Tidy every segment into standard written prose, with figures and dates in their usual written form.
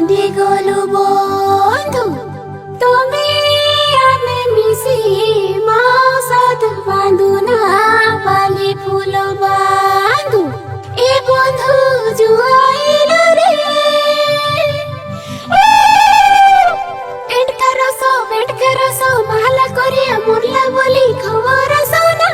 বান্ধি গলু বন্ধু তুমি আমি মিশি মাসাদ বাঁধু না বালি ফুল বাঁধু এ বন্ধু জুয়াইল রে এটকা রস মালা করিয়া মুরলা বলি খবর শোনা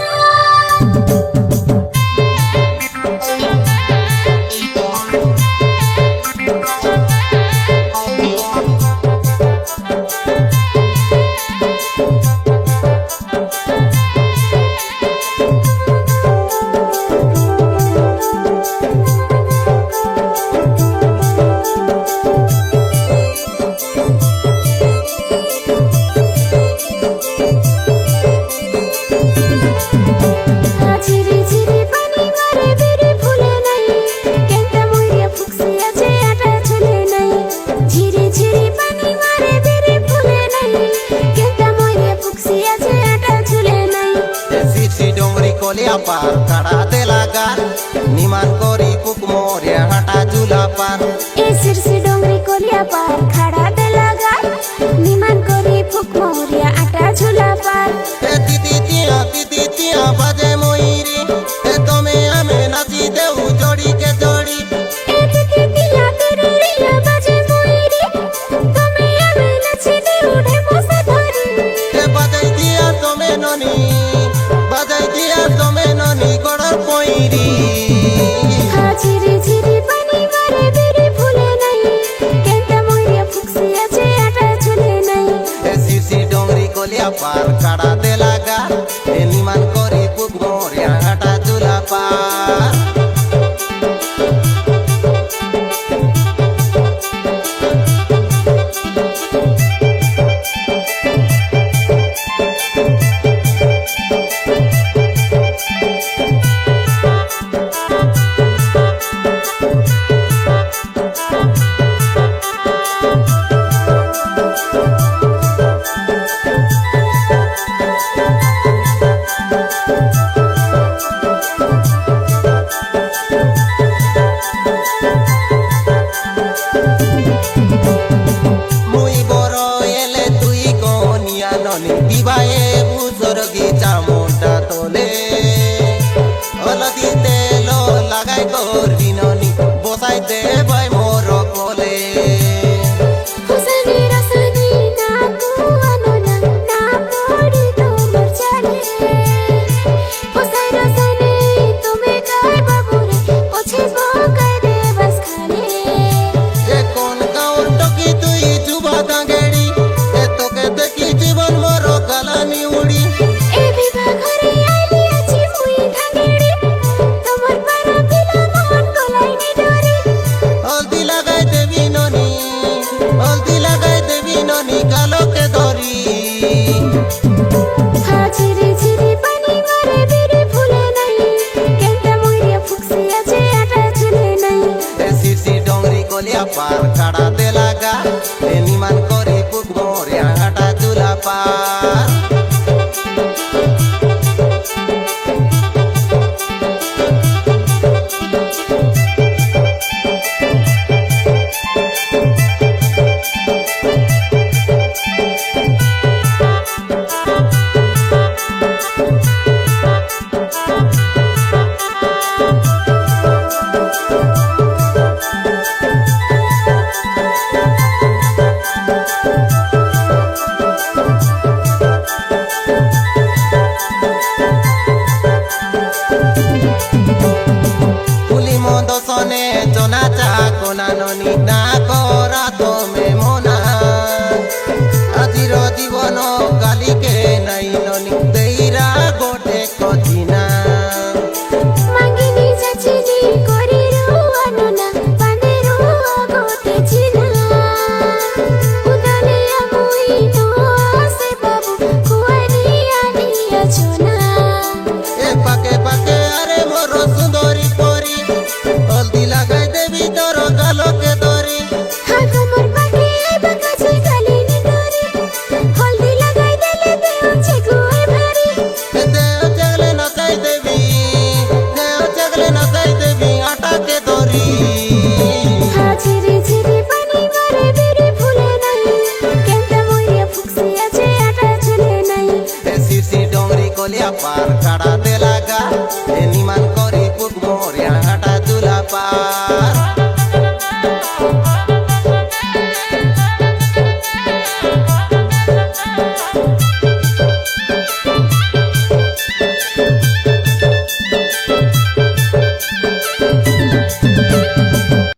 পার কাড়া দেলা গার নিমান করি পুক মোরে হাঁটা ঝুলা পার এ সিরসি ডোংরি কলিয়া পার খাড়া দেলা গার নিমান করি ফুক মোরিয়া আটা ঝুলা পার এ দিদি তিয়া বাজে ময়ূরী এ তুমি আমি নাচি দেউ জড়ি কে জড়ি এ দিদি তিয়া তেরিয়া বাজে ময়ূরী তুমি আমি নাচি দেউ ঢেমো সে ধরি এ বাজাই দিয়া তুমি ননি গড়র পয়রি